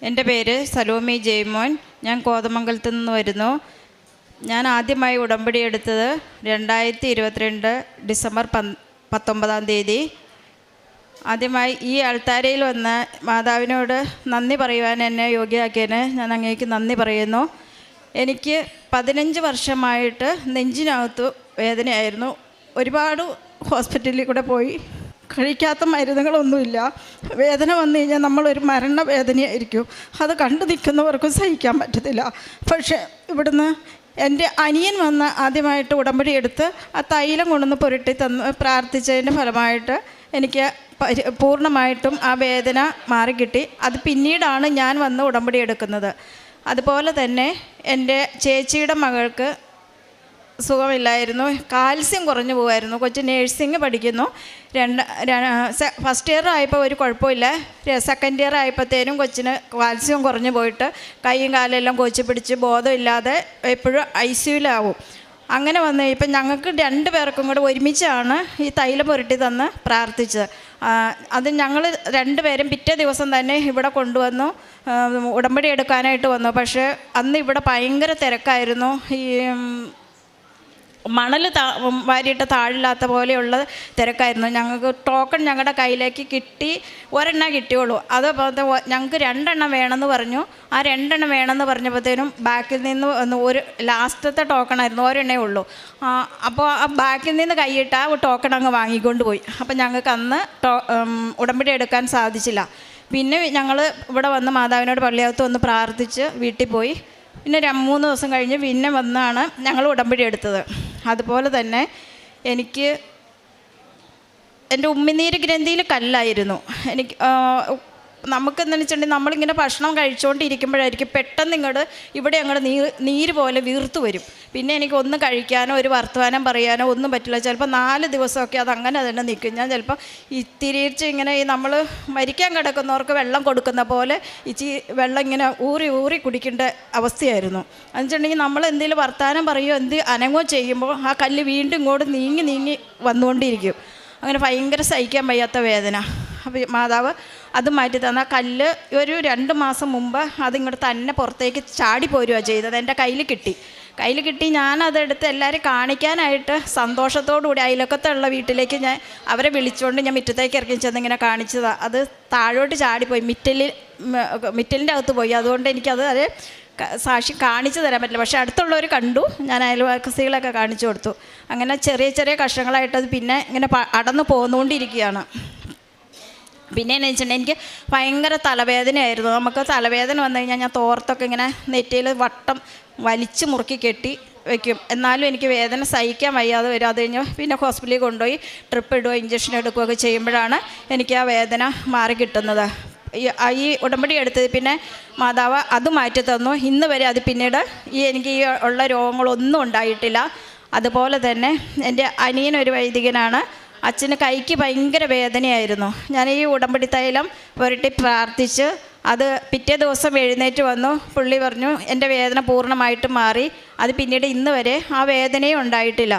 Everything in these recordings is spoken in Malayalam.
എൻ്റെ പേര് സലോമി ജെയ്മോൻ. ഞാൻ കോതമംഗലത്ത് നിന്ന് വരുന്നു. ഞാൻ ആദ്യമായി ഉടമ്പടി എടുത്തത് 2022 ഡിസംബർ 19 ആദ്യമായി ഈ അൾത്താരയിൽ വന്ന് മാതാവിനോട് നന്ദി പറയുവാൻ എന്നെ യോഗ്യയാക്കിയതിന് ഞാൻ അങ്ങേക്ക് നന്ദി പറയുന്നു. എനിക്ക് 15 വർഷമായിട്ട് നെഞ്ചിനകത്ത് വേദനയായിരുന്നു. ഒരുപാട് ഹോസ്പിറ്റലിൽ കൂടെ പോയി, കഴിക്കാത്ത മരുന്നുകളൊന്നുമില്ല. വേദന വന്നു കഴിഞ്ഞാൽ നമ്മളൊരു മരണവേദനയായിരിക്കും. അത് കണ്ടു നിൽക്കുന്നവർക്കും സഹിക്കാൻ പറ്റത്തില്ല. പക്ഷേ ഇവിടുന്ന് എൻ്റെ അനിയൻ വന്ന് ആദ്യമായിട്ട് ഉടമ്പടി എടുത്ത് ആ തൈലം കൊണ്ടുവന്ന് പുരട്ടി തന്ന് പ്രാർത്ഥിച്ചതിൻ്റെ ഫലമായിട്ട് എനിക്ക് പൂർണ്ണമായിട്ടും ആ വേദന മാറിക്കിട്ടി. അത് പിന്നീടാണ് ഞാൻ വന്ന് ഉടമ്പടി എടുക്കുന്നത്. അതുപോലെ തന്നെ എൻ്റെ ചേച്ചിയുടെ മകൾക്ക് സുഖമില്ലായിരുന്നു, കാൽസ്യം കുറഞ്ഞു പോകുമായിരുന്നു. കൊച്ചു നേഴ്സിംഗ് പഠിക്കുന്നു. ഫസ്റ്റ് ഇയർ ആയപ്പോൾ ഒരു കുഴപ്പമില്ല. സെക്കൻഡ് ഇയർ ആയപ്പോഴത്തേനും കൊച്ചിന് കാൽസ്യം കുറഞ്ഞു പോയിട്ട് കൈയും കാലെല്ലാം കൊച്ചു പിടിച്ച് ബോധമില്ലാതെ എപ്പോഴും ICUലാവും. അങ്ങനെ വന്ന് ഇപ്പം ഞങ്ങൾക്ക് 2 പേർക്കും കൂടെ ഒരുമിച്ചാണ് ഈ തൈലം പുരട്ടി തന്ന് പ്രാർത്ഥിച്ചത്. അത് ഞങ്ങൾ 2 പേരും പിറ്റേ ദിവസം തന്നെ ഇവിടെ കൊണ്ടുവന്നു ഉടമ്പടി എടുക്കാനായിട്ട് വന്നു. പക്ഷേ അന്ന് ഇവിടെ ഭയങ്കര തിരക്കായിരുന്നു. ഈ മണൽ വാരിയിട്ട് താഴില്ലാത്ത പോലെയുള്ള തിരക്കായിരുന്നു. ഞങ്ങൾക്ക് ടോക്കൺ ഞങ്ങളുടെ കയ്യിലേക്ക് കിട്ടി, ഒരെണ്ണം കിട്ടിയുള്ളൂ. അത് ഞങ്ങൾക്ക് 2 എണ്ണം വേണമെന്ന് പറഞ്ഞു. ആ 2 എണ്ണം വേണമെന്ന് പറഞ്ഞപ്പോഴത്തേനും ബാക്കിൽ നിന്ന് ഒരു ലാസ്റ്റത്തെ ടോക്കണായിരുന്നു, ഒരെണ്ണേ ഉള്ളൂ. അപ്പോൾ ആ ബാക്കിൽ നിന്ന് കൈയിട്ട് ആ ടോക്കൺ അങ്ങ് വാങ്ങിക്കൊണ്ട് പോയി. അപ്പം ഞങ്ങൾക്ക് അന്ന് ഉടമ്പടി എടുക്കാൻ സാധിച്ചില്ല. പിന്നെ ഞങ്ങൾ ഇവിടെ വന്ന് മാതാവിനോട് പള്ളിയകത്ത് വന്ന് പ്രാർത്ഥിച്ച് വീട്ടിൽ പോയി. പിന്നെ 3 ദിവസം കഴിഞ്ഞ് പിന്നെ വന്നാണ് ഞങ്ങൾ ഉടമ്പടി എടുത്തത്. അതുപോലെ തന്നെ എനിക്ക് എൻ്റെ ഉമ്മിനീര് ഗ്രന്ഥിയിൽ കല്ലായിരുന്നു. എനിക്ക് നമുക്കെന്ന് വെച്ചിട്ടുണ്ടെങ്കിൽ നമ്മളിങ്ങനെ ഭക്ഷണം കഴിച്ചുകൊണ്ടിരിക്കുമ്പോഴായിരിക്കും പെട്ടെന്ന് ഇവിടെ അങ്ങോട്ട് നീര് പോലെ വീർത്ത് വരും. പിന്നെ എനിക്ക് ഒന്നും കഴിക്കാനോ ഒരു വർത്തമാനം പറയാനോ ഒന്നും പറ്റില്ല. ചിലപ്പോൾ 4 ദിവസമൊക്കെ അതങ്ങനെ തന്നെ നിൽക്കും. ഞാൻ ചിലപ്പോൾ തിരിച്ച് ഇങ്ങനെ ഈ നമ്മൾ മരിക്കാൻ കിടക്കുന്നവർക്ക് വെള്ളം കൊടുക്കുന്ന പോലെ വെള്ളം ഇങ്ങനെ ഊറി കുടിക്കേണ്ട അവസ്ഥയായിരുന്നു. എന്ന് വെച്ചിട്ടുണ്ടെങ്കിൽ നമ്മൾ എന്തെങ്കിലും വർത്തമാനം പറയുകയോ അനങ്ങോ ചെയ്യുമ്പോൾ ആ കല്ല് വീണ്ടും ഇങ്ങോട്ട് നീങ്ങി വന്നുകൊണ്ടിരിക്കും. അങ്ങനെ ഭയങ്കര സഹിക്കാൻ വയ്യാത്ത വേദന. അപ്പോൾ മാതാവ് അത് മാറ്റി തന്ന കല്ല് ഒരു 2 മാസം മുമ്പ് അതിങ്ങോട്ട് തന്നെ പുറത്തേക്ക് ചാടിപ്പോരുകയാണ് ചെയ്തത്. എൻ്റെ കയ്യിൽ കിട്ടി. ഞാനതെടുത്ത് എല്ലാവരും കാണിക്കാനായിട്ട് സന്തോഷത്തോടുകൂടി അയലക്കത്തുള്ള വീട്ടിലേക്ക് അവരെ വിളിച്ചുകൊണ്ട് ഞാൻ മുറ്റത്തേക്ക് ഇറങ്ങി ചെന്നിങ്ങനെ കാണിച്ചതാണ്. അത് താഴോട്ട് ചാടിപ്പോയി, മിറ്റലിൻ്റെ അകത്ത് പോയി. അതുകൊണ്ട് എനിക്കത് സാക്ഷി കാണിച്ചു തരാൻ പറ്റില്ല. പക്ഷേ അടുത്തുള്ളവർ കണ്ടു. ഞാൻ അയൽവാസികളൊക്കെ കാണിച്ചു കൊടുത്തു. അങ്ങനെ ചെറിയ കഷ്ണങ്ങളായിട്ടത് പിന്നെ ഇങ്ങനെ അടന്നു പോന്നുകൊണ്ടിരിക്കുകയാണ്. പിന്നെ എന്ന് വെച്ചിട്ടുണ്ടെങ്കിൽ എനിക്ക് ഭയങ്കര തലവേദനയായിരുന്നു. നമുക്ക് തലവേദന വന്നു കഴിഞ്ഞാൽ ഞാൻ തോർത്തൊക്കെ ഇങ്ങനെ നെറ്റിയിൽ വട്ടം വലിച്ചു മുറുക്കി കെട്ടി വയ്ക്കും. എന്നാലും എനിക്ക് വേദന സഹിക്കാൻ വയ്യാതെ വരും. അത് കഴിഞ്ഞ് പിന്നെ ഹോസ്പിറ്റലിൽ കൊണ്ടുപോയി ട്രിപ്പ് ഇടുകയോ ഇഞ്ചക്ഷൻ എടുക്കുകയൊക്കെ ചെയ്യുമ്പോഴാണ് എനിക്ക് ആ വേദന മാറി കിട്ടുന്നത്. ഈ ഉടമ്പടി എടുത്തത് പിന്നെ മാതാവ് അത് മാറ്റി തന്നു. ഇന്ന് വരെ അത് പിന്നീട് എനിക്ക് ഈ ഉള്ള രോഗങ്ങളൊന്നും ഉണ്ടായിട്ടില്ല. അതുപോലെ തന്നെ എൻ്റെ അനിയനൊരു വൈദികനാണ്. അച്ഛന് കൈക്ക് ഭയങ്കര വേദനയായിരുന്നു. ഞാൻ ഈ ഉടമ്പടി തൈലം പുരട്ടി പ്രാർത്ഥിച്ച് അത് പിറ്റേ ദിവസം എഴുന്നേറ്റ് വന്നു. പുള്ളി പറഞ്ഞു എൻ്റെ വേദന പൂർണ്ണമായിട്ടും മാറി. അത് പിന്നീട് ഇന്ന് വരെ ആ വേദനയും ഉണ്ടായിട്ടില്ല.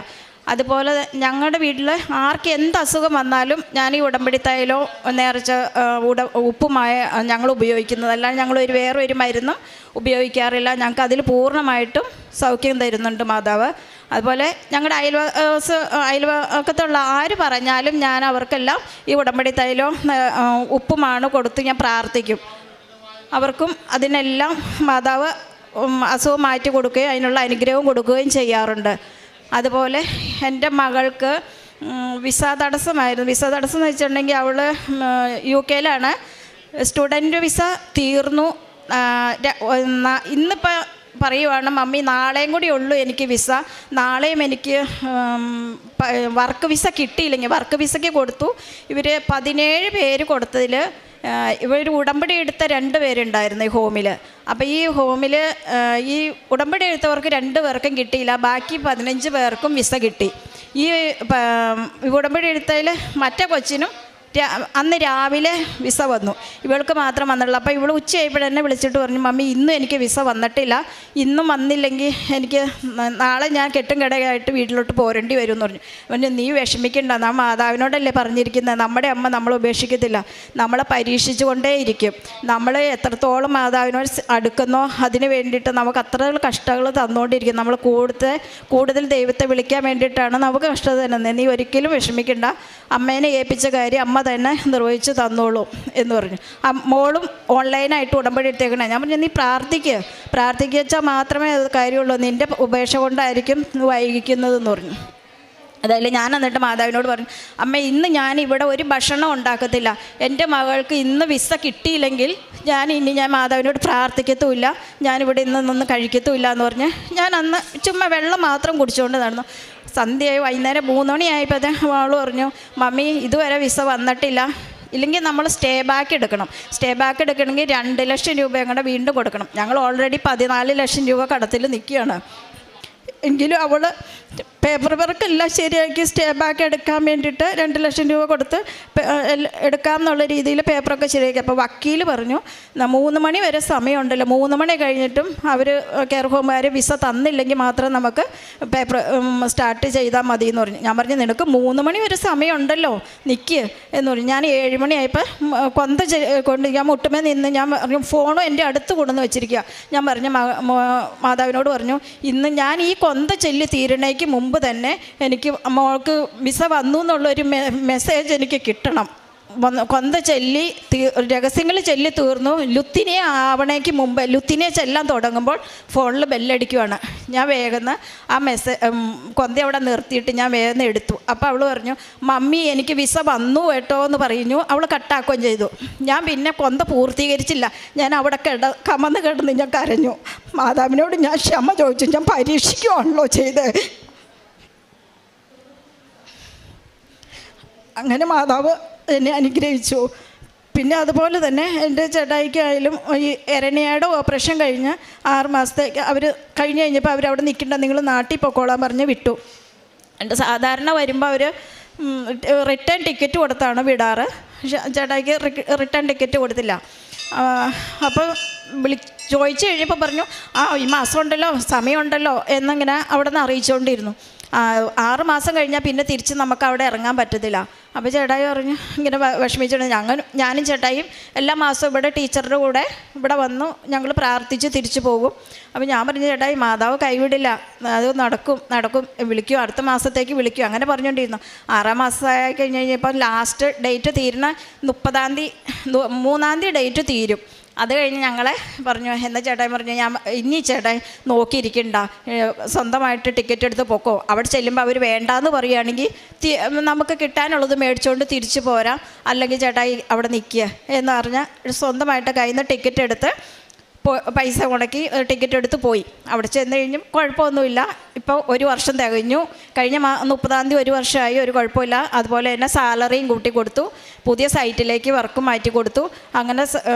അതുപോലെ ഞങ്ങളുടെ വീട്ടിൽ ആർക്ക് എന്ത് അസുഖം വന്നാലും ഞാൻ ഈ ഉടമ്പടി തൈലം നേർച്ച ഉപ്പുമായ ഞങ്ങൾ ഉപയോഗിക്കുന്നത്. അല്ലാതെ ഞങ്ങൾ വേറൊരു മരുന്നും ഉപയോഗിക്കാറില്ല. ഞങ്ങൾക്ക് അതിൽ പൂർണ്ണമായിട്ടും സൗഖ്യം തരുന്നുണ്ട് മാതാവ്. അതുപോലെ ഞങ്ങളുടെ അയൽവക്കത്തുള്ള ആര് പറഞ്ഞാലും ഞാൻ അവർക്കെല്ലാം ഈ ഉടമ്പടി തൈലവും ഉപ്പുമാണ് കൊടുത്ത് ഞാൻ പ്രാർത്ഥിക്കും. അവർക്കും അതിനെല്ലാം മാതാവ് അസുഖം മാറ്റി കൊടുക്കുകയും അതിനുള്ള അനുഗ്രഹവും കൊടുക്കുകയും ചെയ്യാറുണ്ട്. അതുപോലെ എൻ്റെ മകൾക്ക് വിസ തടസ്സമായിരുന്നു. വിസ തടസ്സം എന്ന് വെച്ചിട്ടുണ്ടെങ്കിൽ അവൾ UK സ്റ്റുഡൻറ്റ് വിസ തീർന്നു. ഇന്നിപ്പോൾ പറയുവാണ് മമ്മി നാളെയും കൂടി ഉള്ളൂ എനിക്ക് വിസ. നാളെയും എനിക്ക് വർക്ക് വിസ കിട്ടിയില്ലെങ്കിൽ വർക്ക് വിസയ്ക്ക് കൊടുത്തു. ഇവർ 17 പേര് കൊടുത്തതിൽ ഇവർ ഉടമ്പടി എടുത്ത 2 പേരുണ്ടായിരുന്നു ഈ ഹോമിൽ. അപ്പോൾ ഈ ഹോമിൽ ഈ ഉടമ്പടി എടുത്തവർക്ക് 2 പേർക്കും കിട്ടിയില്ല. ബാക്കി 15 പേർക്കും വിസ കിട്ടി. ഈ ഉടമ്പടി എടുത്തതിൽ മറ്റേ കൊച്ചിനും അന്ന് രാവിലെ വിസ വന്നു, ഇവൾക്ക് മാത്രം വന്നുള്ളൂ. അപ്പോൾ ഇവൾ ഉച്ചയായപ്പോഴെന്നെ വിളിച്ചിട്ട് പറഞ്ഞു, മമ്മി ഇന്നും എനിക്ക് വിസ വന്നിട്ടില്ല, ഇന്നും വന്നില്ലെങ്കിൽ എനിക്ക് നാളെ ഞാൻ കെട്ടും കിടയായിട്ട് വീട്ടിലോട്ട് പോരേണ്ടി വരും എന്ന് പറഞ്ഞു. പറഞ്ഞു നീ വിഷമിക്കണ്ട, നാം മാതാവിനോടല്ലേ പറഞ്ഞിരിക്കുന്നത്, നമ്മുടെ അമ്മ നമ്മളെ ഉപേക്ഷിക്കത്തില്ല, നമ്മളെ പരീക്ഷിച്ചു കൊണ്ടേയിരിക്കും. നമ്മൾ എത്രത്തോളം മാതാവിനോട് അടുക്കുന്നോ അതിന് വേണ്ടിയിട്ട് നമുക്ക് അത്ര കഷ്ടങ്ങൾ തന്നുകൊണ്ടിരിക്കും. നമ്മൾ കൂടുതൽ ദൈവത്തെ വിളിക്കാൻ വേണ്ടിയിട്ടാണ് നമുക്ക് കഷ്ടത തരുന്നത്. നീ ഒരിക്കലും വിഷമിക്കണ്ട, അമ്മേനെ ഏൽപ്പിച്ച കാര്യം അമ്മ തന്നെ നിർവഹിച്ച് തന്നോളൂ എന്ന് പറഞ്ഞു. മോളും ഓൺലൈനായിട്ട് ഉടമ്പടി എടുത്തേക്കണേ. ഞാൻ പറഞ്ഞു നീ പ്രാർത്ഥിക്കുക മാത്രമേ അത് കാര്യമുള്ളൂ, നിൻ്റെ ഉപേക്ഷ കൊണ്ടായിരിക്കും വൈകിക്കുന്നതെന്ന് പറഞ്ഞു. അതായത് ഞാൻ എന്നിട്ട് മാതാവിനോട് പറഞ്ഞു, അമ്മ ഇന്ന് ഞാൻ ഇവിടെ ഒരു ഭക്ഷണം ഉണ്ടാക്കത്തില്ല, എൻ്റെ മകൾക്ക് ഇന്ന് വിസ കിട്ടിയില്ലെങ്കിൽ ഞാൻ മാതാവിനോട് പ്രാർത്ഥിക്കത്തുമില്ല, ഞാനിവിടെ ഇന്നൊന്നും കഴിക്കത്തുമില്ല എന്ന് പറഞ്ഞ് ഞാൻ അന്ന് ചുമ്മാ വെള്ളം മാത്രം കുടിച്ചുകൊണ്ട് നടന്നു. സന്ധ്യയായി വൈകുന്നേരം 3 മണിയായപ്പോൾ അവൾ പറഞ്ഞു, മമ്മി ഇതുവരെ വിസ വന്നിട്ടില്ല, ഇല്ലെങ്കിൽ നമ്മൾ സ്റ്റേ ബാക്ക് എടുക്കണമെങ്കിൽ 2 ലക്ഷം രൂപ കൂടെ വീണ്ടും കൊടുക്കണം. ഞങ്ങൾ ഓൾറെഡി 14 ലക്ഷം രൂപ കടത്തിൽ നിൽക്കുകയാണ്. എങ്കിലും അവൾ പേപ്പർ വർക്കെല്ലാം ശരിയാക്കി സ്റ്റേ ബാക്ക് എടുക്കാൻ വേണ്ടിയിട്ട് 2 ലക്ഷം രൂപ കൊടുത്ത് എടുക്കാം എന്നുള്ള രീതിയിൽ പേപ്പറൊക്കെ ശരിയാക്കി. അപ്പോൾ വക്കീൽ പറഞ്ഞു 3 മണി വരെ സമയമുണ്ടല്ലോ, 3 മണി കഴിഞ്ഞിട്ടും അവർ കെയർ ഹോമുകാർ വിസ തന്നില്ലെങ്കിൽ മാത്രം നമുക്ക് പേപ്പർ സ്റ്റാർട്ട് ചെയ്താൽ മതി എന്ന് പറഞ്ഞു. ഞാൻ പറഞ്ഞു നിനക്ക് 3 മണി വരെ സമയമുണ്ടല്ലോ, നിൽക്കുക എന്ന് പറഞ്ഞു. ഞാൻ 7 മണിയായപ്പോൾ കൊന്ത കൊണ്ട് ഞാൻ മുട്ടുമേ നിന്ന് ഞാൻ പറഞ്ഞു, ഫോണും എൻ്റെ അടുത്ത് കൊണ്ടുവന്ന് വെച്ചിരിക്കുക. ഞാൻ പറഞ്ഞു മാതാവിനോട് പറഞ്ഞു, ഇന്ന് ഞാൻ ഈ കൊന്ത ചെല്ലി തീരണേക്ക് മുമ്പ് തന്നെ എനിക്ക് മോൾക്ക് വിസ വന്നു എന്നുള്ളൊരു മെസ്സേജ് എനിക്ക് കിട്ടണം. കൊന്ത ചൊല്ലി രഹസ്യങ്ങൾ ചൊല്ലി തീർന്നു, ലുത്തിനെ ആവണേക്ക് മുമ്പ് ലുത്തിനെ ചെല്ലാൻ തുടങ്ങുമ്പോൾ ഫോണിൽ ബെല്ലടിക്കുവാണ്. ഞാൻ വേഗം ആ കൊന്ത അവിടെ നിർത്തിയിട്ട് ഞാൻ വേഗം എടുത്തു. അപ്പോൾ അവൾ പറഞ്ഞു, മമ്മി എനിക്ക് വിസ വന്നു കേട്ടോ എന്ന് പറഞ്ഞു. അവൾ കട്ടാക്കുകയും ചെയ്തു. ഞാൻ പിന്നെ കൊന്ത പൂർത്തീകരിച്ചില്ല, ഞാൻ അവിടെ കമന്ന് കിടന്ന് ഞാൻ കരഞ്ഞു. മാതാവിനോട് ഞാൻ ക്ഷമ ചോദിച്ചു, ഞാൻ പരീക്ഷിക്കുകയാണല്ലോ ചെയ്ത്. അങ്ങനെ മാതാവ് എന്നെ അനുഗ്രഹിച്ചു. പിന്നെ അതുപോലെ തന്നെ എൻ്റെ ചേട്ടായിക്കായാലും ഈ എരണിയയുടെ ഓപ്പറേഷൻ കഴിഞ്ഞ് 6 മാസത്തേക്ക് അവർ കഴിഞ്ഞപ്പോൾ അവരവിടെ നിൽക്കണ്ട, നിങ്ങൾ നാട്ടിൽ പൊക്കോളാൻ പറഞ്ഞ് വിട്ടു. എൻ്റെ സാധാരണ വരുമ്പോൾ അവർ റിട്ടേൺ ടിക്കറ്റ് കൊടുത്താണ് വിടാറ്. ചേട്ടായിക്ക് റിട്ടേൺ ടിക്കറ്റ് കൊടുത്തില്ല. അപ്പോൾ ചോദിച്ചു കഴിഞ്ഞപ്പോൾ പറഞ്ഞു, ഈ മാസം ഉണ്ടല്ലോ, സമയമുണ്ടല്ലോ എന്നിങ്ങനെ അവിടെ നിന്ന് അറിയിച്ചുകൊണ്ടിരുന്നു. 6 മാസം കഴിഞ്ഞാൽ പിന്നെ തിരിച്ച് നമുക്ക് അവിടെ ഇറങ്ങാൻ പറ്റത്തില്ല. അപ്പോൾ ചേട്ടായി പറഞ്ഞു ഇങ്ങനെ വിഷമിച്ചിട്ടുണ്ട്. ഞാനും ചേട്ടായും എല്ലാ മാസവും ഇവിടെ ടീച്ചറുടെ കൂടെ ഇവിടെ വന്നു ഞങ്ങൾ പ്രാർത്ഥിച്ച് തിരിച്ചു പോകും. അപ്പോൾ ഞാൻ പറഞ്ഞു, ചേട്ടായി മാതാവ് കൈവിടില്ല, അത് നടക്കും വിളിക്കും, അടുത്ത മാസത്തേക്ക് വിളിക്കും അങ്ങനെ പറഞ്ഞുകൊണ്ടിരുന്നു. 6 മാസമായി കഴിഞ്ഞപ്പോൾ ലാസ്റ്റ് ഡേറ്റ് തീരുന്ന 30-ാം തീയതി 3-ാം തീയതി ഡേറ്റ് തീരും. അത് കഴിഞ്ഞ് ഞങ്ങളെ പറഞ്ഞു, എന്താ ചേട്ടായി പറഞ്ഞു, ഞാൻ ഇനി ചേട്ടായി നോക്കിയിരിക്കണ്ട, സ്വന്തമായിട്ട് ടിക്കറ്റ് എടുത്ത് പൊക്കോ, അവിടെ ചെല്ലുമ്പോൾ അവർ വേണ്ടാന്ന് പറയുകയാണെങ്കിൽ നമുക്ക് കിട്ടാനുള്ളത് മേടിച്ചുകൊണ്ട് തിരിച്ചു പോരാം, അല്ലെങ്കിൽ ചേട്ടായി അവിടെ നിൽക്കുക എന്ന് പറഞ്ഞാൽ സ്വന്തമായിട്ട് കയ്യിൽ നിന്ന് ടിക്കറ്റ് എടുത്ത് പൈസ മുടക്കി ടിക്കറ്റ് എടുത്ത് പോയി. അവിടെ ചെന്ന് കഴിഞ്ഞും കുഴപ്പമൊന്നുമില്ല. ഇപ്പോൾ 1 വർഷം തികഞ്ഞു. കഴിഞ്ഞ 30-ാം തീയതി 1 വർഷമായി, ഒരു കുഴപ്പമില്ല. അതുപോലെ തന്നെ സാലറിയും കൂട്ടി കൊടുത്തു, പുതിയ സൈറ്റിലേക്ക് വർക്കും മാറ്റി കൊടുത്തു. അങ്ങനെ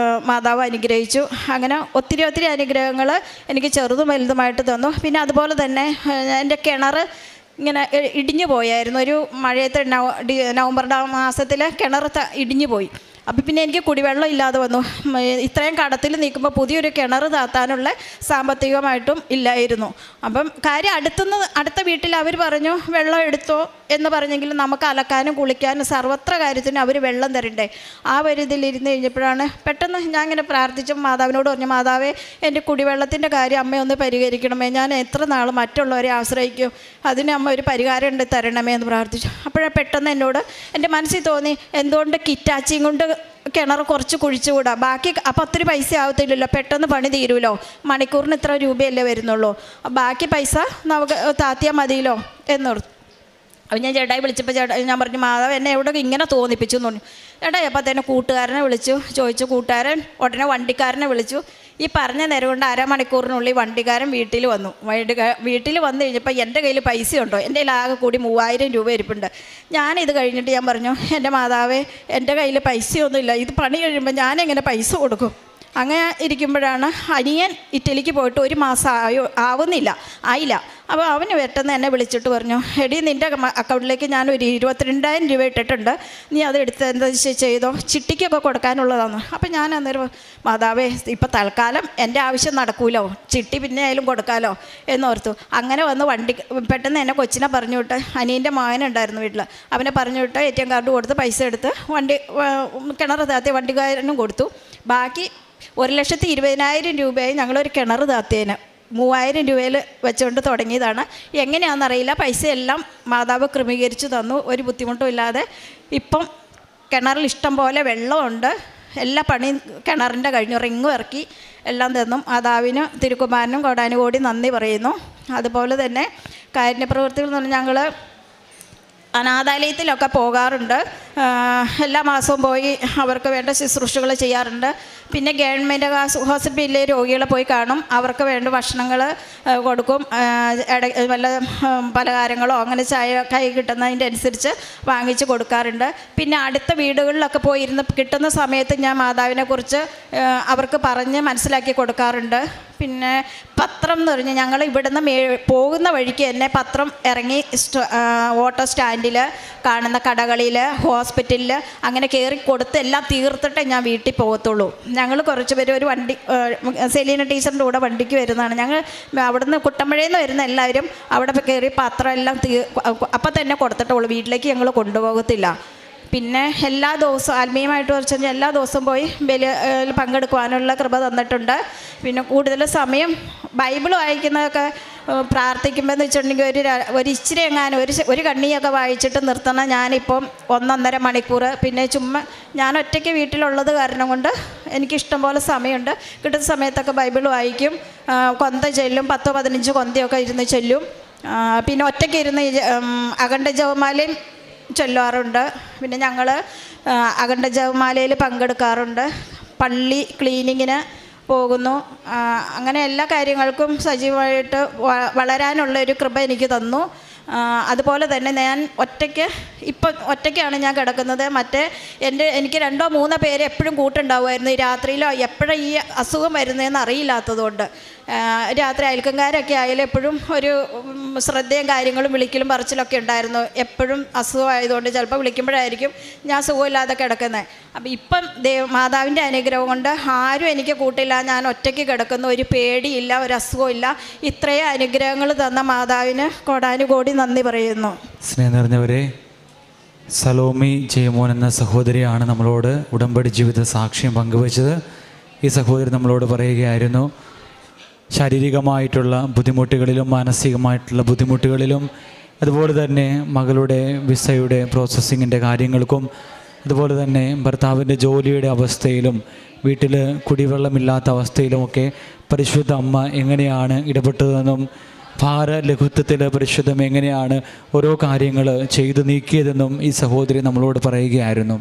മാതാവ് അനുഗ്രഹിച്ചു. അങ്ങനെ ഒത്തിരി അനുഗ്രഹങ്ങൾ എനിക്ക് ചെറുതും വലുതുമായിട്ട് തന്നു. പിന്നെ അതുപോലെ തന്നെ എൻ്റെ കിണർ ഇങ്ങനെ ഇടിഞ്ഞു പോയായിരുന്നു. ഒരു മഴയത്ത് നവംബർ മാസത്തിൽ കിണർ ഇടിഞ്ഞു പോയി. അപ്പം പിന്നെ എനിക്ക് കുടിവെള്ളം ഇല്ലാതെ വന്നു. ഇത്രയും കടത്തിൽ നിൽക്കുമ്പോൾ പുതിയൊരു കിണർ താത്താനുള്ള സാമ്പത്തികമായിട്ടും ഇല്ലായിരുന്നു. അപ്പം കാര്യം അടുത്ത വീട്ടിൽ അവർ പറഞ്ഞു വെള്ളം എടുത്തോ എന്ന് പറഞ്ഞെങ്കിലും നമുക്ക് അലക്കാനും കുളിക്കാനും സർവത്ര കാര്യത്തിനും അവർ വെള്ളം തരണ്ടേ. ആ ഒരു ഇതിലിരുന്ന് കഴിഞ്ഞപ്പോഴാണ് പെട്ടെന്ന് ഞാൻ ഇങ്ങനെ പ്രാർത്ഥിച്ചു മാതാവിനോട് പറഞ്ഞു, മാതാവേ എൻ്റെ കുടിവെള്ളത്തിൻ്റെ കാര്യം അമ്മയൊന്ന് പരിഹരിക്കണമേ, ഞാൻ എത്ര നാൾ മറ്റുള്ളവരെ ആശ്രയിക്കും, അതിന് അമ്മ ഒരു പരിഹാരം ഉണ്ട് തരണമേ എന്ന് പ്രാർത്ഥിച്ചു. അപ്പോഴേ പെട്ടെന്ന് എന്നോട് എൻ്റെ മനസ്സിൽ തോന്നി, എന്തുകൊണ്ട് കിറ്റാച്ചിയും കൊണ്ട് കിണർ കുറച്ച് കുഴിച്ചുകൂടാ, ബാക്കി അപ്പം ഒത്തിരി പൈസ ആവത്തില്ലല്ലോ, പെട്ടെന്ന് പണി തീരുമല്ലോ, മണിക്കൂറിന് ഇത്ര രൂപയല്ലേ വരുന്നുള്ളൂ, ബാക്കി പൈസ നമുക്ക് താത്തിയാൽ മതിയല്ലോ എന്നോർത്തു. അപ്പം ഞാൻ ചേട്ടായി വിളിച്ചപ്പോൾ ഞാൻ പറഞ്ഞു, മാതാവ് എന്നെ എവിടെ ഇങ്ങനെ തോന്നിപ്പിച്ചു എന്ന് പറഞ്ഞു. ചേട്ടായി അപ്പോൾ തന്നെ കൂട്ടുകാരനെ ചോദിച്ചു. കൂട്ടുകാരൻ ഉടനെ വണ്ടിക്കാരനെ വിളിച്ചു. ഈ പറഞ്ഞ നേരം കൊണ്ട് 1/2 മണിക്കൂറിനുള്ളിൽ വണ്ടിക്കാരൻ വീട്ടിൽ വന്നു. വീട്ടിൽ വന്നു കഴിഞ്ഞപ്പോൾ എൻ്റെ കയ്യിൽ പൈസ ഉണ്ടോ, എൻ്റെ കയ്യിൽ ആകെ കൂടി 3000 രൂപ ഇരിപ്പുണ്ട്. ഞാനിത് കഴിഞ്ഞിട്ട് ഞാൻ പറഞ്ഞു, എൻ്റെ മാതാവേ എൻ്റെ കയ്യിൽ പൈസയൊന്നുമില്ല, ഇത് പണി കഴിയുമ്പോൾ ഞാനെങ്ങനെ പൈസ കൊടുക്കും, അങ്ങനെ ഇരിക്കുമ്പോഴാണ് അനിയൻ ഇറ്റലിക്ക് പോയിട്ട് 1 മാസം ആയില്ല. അപ്പോൾ അവന് പെട്ടെന്ന് എന്നെ വിളിച്ചിട്ട് പറഞ്ഞു, എടി നിൻ്റെ അക്കൗണ്ടിലേക്ക് ഞാനൊരു 22,000 രൂപ ഇട്ടിട്ടുണ്ട്, നീ അത് എടുത്ത് എന്താ ചെയ്തോ, ചിട്ടിക്കൊക്കെ കൊടുക്കാനുള്ളതാണ്. അപ്പോൾ ഞാൻ അന്നേരം മാതാവേ ഇപ്പം തൽക്കാലം എൻ്റെ ആവശ്യം നടക്കൂലോ, ചിട്ടി പിന്നെ ആയാലും കൊടുക്കാമല്ലോ എന്നോർത്തു. അങ്ങനെ വന്ന് പെട്ടെന്ന് എന്നെ കൊച്ചിനെ പറഞ്ഞു വിട്ട്, അനിയൻ്റെ മകനുണ്ടായിരുന്നു വീട്ടിൽ, അവനെ പറഞ്ഞു വിട്ട് ATM കാർഡ് കൊടുത്ത് പൈസ എടുത്ത് കിണർ താത്തിയ വണ്ടിക്കാരനും കൊടുത്തു. ബാക്കി 1,20,000 രൂപയായി ഞങ്ങളൊരു കിണർ താത്തിയതിന് 3,000 രൂപയിൽ വെച്ചുകൊണ്ട് തുടങ്ങിയതാണ്. എങ്ങനെയാണെന്നറിയില്ല, പൈസയെല്ലാം മാതാവ് ക്രമീകരിച്ച് തന്നു, ഒരു ബുദ്ധിമുട്ടും ഇല്ലാതെ. ഇപ്പം കിണറിൽ ഇഷ്ടം പോലെ വെള്ളമുണ്ട്, എല്ലാ പണിയും കിണറിൻ്റെ കഴിഞ്ഞു, റിങ്ങും ഇറക്കി എല്ലാം തന്നും. മാതാവിന് തിരുക്കുമാരനും കോടാനുകോടി നന്ദി പറയുന്നു. അതുപോലെ തന്നെ കാരുണ്യപ്രവൃത്തികൾ എന്ന് പറഞ്ഞാൽ ഞങ്ങൾ അനാഥാലയത്തിലൊക്കെ പോകാറുണ്ട്. എല്ലാ മാസവും പോയി അവർക്ക് വേണ്ട ശുശ്രൂഷകൾ ചെയ്യാറുണ്ട്. പിന്നെ ഗവൺമെൻറ് ഹോസ്പിറ്റലിലെ രോഗികളെ പോയി കാണും, അവർക്ക് വേണ്ട ഭക്ഷണങ്ങൾ കൊടുക്കും, വല്ല പലഹാരങ്ങളോ അങ്ങനെ ചായ കൈ കിട്ടുന്നതിൻ്റെ അനുസരിച്ച് വാങ്ങിച്ച് കൊടുക്കാറുണ്ട്. പിന്നെ അടുത്ത വീടുകളിലൊക്കെ പോയിരുന്ന് കിട്ടുന്ന സമയത്ത് ഞാൻ മാതാവിനെക്കുറിച്ച് അവർക്ക് പറഞ്ഞ് മനസ്സിലാക്കി കൊടുക്കാറുണ്ട്. പിന്നെ പത്രം എന്ന് പറഞ്ഞാൽ ഞങ്ങൾ ഇവിടുന്ന് പോകുന്ന വഴിക്ക് തന്നെ പത്രം ഇറങ്ങി ഓട്ടോ സ്റ്റാൻഡിൽ, കാണുന്ന കടകളിൽ, ഹോസ്പിറ്റലിൽ അങ്ങനെ കയറി കൊടുത്ത് എല്ലാം തീർത്തിട്ടേ ഞാൻ വീട്ടിൽ പോകത്തുള്ളൂ. ഞങ്ങൾ കുറച്ച് പേര് ഒരു വണ്ടി, സെലീന ടീച്ചറിൻ്റെ കൂടെ വണ്ടിക്ക് വരുന്നതാണ്. ഞങ്ങൾ അവിടുന്ന് കുട്ടമ്പഴയിൽ നിന്ന് വരുന്ന എല്ലാവരും അവിടെ കയറി പത്രം എല്ലാം അപ്പം തന്നെ കൊടുത്തിട്ടുള്ളൂ, വീട്ടിലേക്ക് ഞങ്ങൾ കൊണ്ടുപോകത്തില്ല. പിന്നെ എല്ലാ ദിവസവും ആത്മീയമായിട്ട് വെച്ചാൽ എല്ലാ ദിവസവും പോയി ബലിയിൽ പങ്കെടുക്കുവാനുള്ള കൃപ തന്നിട്ടുണ്ട്. പിന്നെ കൂടുതൽ സമയം ബൈബിൾ വായിക്കുന്നതൊക്കെ പ്രാർത്ഥിക്കുമ്പോൾ എന്ന് വെച്ചിട്ടുണ്ടെങ്കിൽ ഒരു ഇച്ചിരി എങ്ങാനും ഒരു കണ്ണിയൊക്കെ വായിച്ചിട്ട് നിർത്തണം. ഞാനിപ്പം 1.5 മണിക്കൂർ. പിന്നെ ചുമ്മാ ഞാൻ ഒറ്റയ്ക്ക് വീട്ടിലുള്ളത് കാരണം കൊണ്ട് എനിക്കിഷ്ടം പോലെ സമയമുണ്ട്. കിട്ടുന്ന സമയത്തൊക്കെ ബൈബിൾ വായിക്കും, കൊന്ത ചൊല്ലും, 10-15 കൊന്തയൊക്കെ ഇരുന്ന് ചൊല്ലും. പിന്നെ ഒറ്റയ്ക്ക് ഇരുന്ന് അഖണ്ഡ ജപമാലയും ചൊല്ലാറുണ്ട്. പിന്നെ ഞങ്ങൾ അഖണ്ഡ ജപമാലയിൽ പങ്കെടുക്കാറുണ്ട്, പള്ളി ക്ലീനിങ്ങിന് പോകുന്നു. അങ്ങനെ എല്ലാ കാര്യങ്ങൾക്കും സജീവമായിട്ട് വളരാനുള്ള ഒരു കൃപ എനിക്ക് തന്നു. അതുപോലെ തന്നെ ഞാൻ ഒറ്റയ്ക്കാണ് ഞാൻ കിടക്കുന്നത്. എനിക്ക് 2-3 പേര് എപ്പോഴും കൂട്ടുണ്ടാവുമായിരുന്നു. ഈ രാത്രിയിലോ എപ്പോഴും ഈ അസുഖം വരുന്നതെന്ന് അറിയില്ലാത്തതുകൊണ്ട് രാത്രി അയൽക്കാരൊക്കെ ആയാലും എപ്പോഴും ഒരു ശ്രദ്ധയും കാര്യങ്ങളും വിളിക്കലും പറച്ചിലൊക്കെ ഉണ്ടായിരുന്നു. എപ്പോഴും അസുഖമായതുകൊണ്ട് ചിലപ്പോൾ വിളിക്കുമ്പോഴായിരിക്കും ഞാൻ സുഖമില്ലാതെ കിടക്കുന്നത്. അപ്പം ഇപ്പം മാതാവിൻ്റെ അനുഗ്രഹം കൊണ്ട് ആരും എനിക്ക് കൂട്ടില്ല, ഞാൻ ഒറ്റയ്ക്ക് കിടക്കുന്നു, ഒരു പേടിയില്ല, ഒരു അസുഖമില്ല. ഇത്രയും അനുഗ്രഹങ്ങൾ തന്ന മാതാവിന് കോടാനുകോടി നന്ദി പറയുന്നു. സ്നേഹം നിറഞ്ഞവരെ, സലോമി ജയമോൻ എന്ന സഹോദരിയാണ് നമ്മളോട് ഉടമ്പടി ജീവിത സാക്ഷ്യം പങ്കുവച്ചത്. ഈ സഹോദരി നമ്മളോട് പറയുകയായിരുന്നു, ശാരീരികമായിട്ടുള്ള ബുദ്ധിമുട്ടുകളിലും മാനസികമായിട്ടുള്ള ബുദ്ധിമുട്ടുകളിലും അതുപോലെ തന്നെ മകളുടെ വിസയുടെ പ്രോസസ്സിങ്ങിൻ്റെ കാര്യങ്ങൾക്കും അതുപോലെ തന്നെ ഭർത്താവിൻ്റെ ജോലിയുടെ അവസ്ഥയിലും വീട്ടിൽ കുടിവെള്ളമില്ലാത്ത അവസ്ഥയിലുമൊക്കെ പരിശുദ്ധ അമ്മ എങ്ങനെയാണ് ഇടപെട്ടതെന്നും ഭാരലഘുത്വത്തിൽ പരിശുദ്ധം എങ്ങനെയാണ് ഓരോ കാര്യങ്ങൾ ചെയ്തു നീക്കിയതെന്നും ഈ സഹോദരി നമ്മളോട് പറയുകയായിരുന്നു.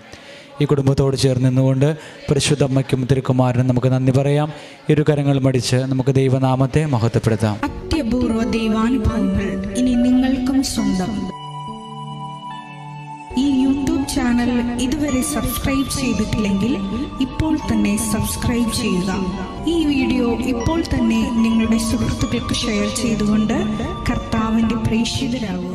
ഈ കുടുംബത്തോട് ചേർന്ന് നിന്നുകൊണ്ട് പരിശുദ്ധ അമ്മയ്ക്കും തിരുക്കുമാരനും നമുക്ക് നന്ദി പറയാം. ഇരുകരങ്ങൾ മടിച്ച് നമുക്ക് ദൈവനാമത്തെ മഹത്വപ്പെടുത്താം. അത്യപൂർവ ദൈവാനുഭവങ്ങൾ ഇനി നിങ്ങൾക്കും സ്വന്തം. ഈ യൂട്യൂബ് ചാനൽ ഇതുവരെ സബ്സ്ക്രൈബ് ചെയ്തിട്ടില്ലെങ്കിൽ ഇപ്പോൾ തന്നെ സബ്സ്ക്രൈബ് ചെയ്യുക. ഈ വീഡിയോ ഇപ്പോൾ തന്നെ നിങ്ങളുടെ സുഹൃത്തുക്കൾക്ക് ഷെയർ ചെയ്തുകൊണ്ട് കർത്താവിൻ്റെ പ്രേക്ഷിതരാകുക.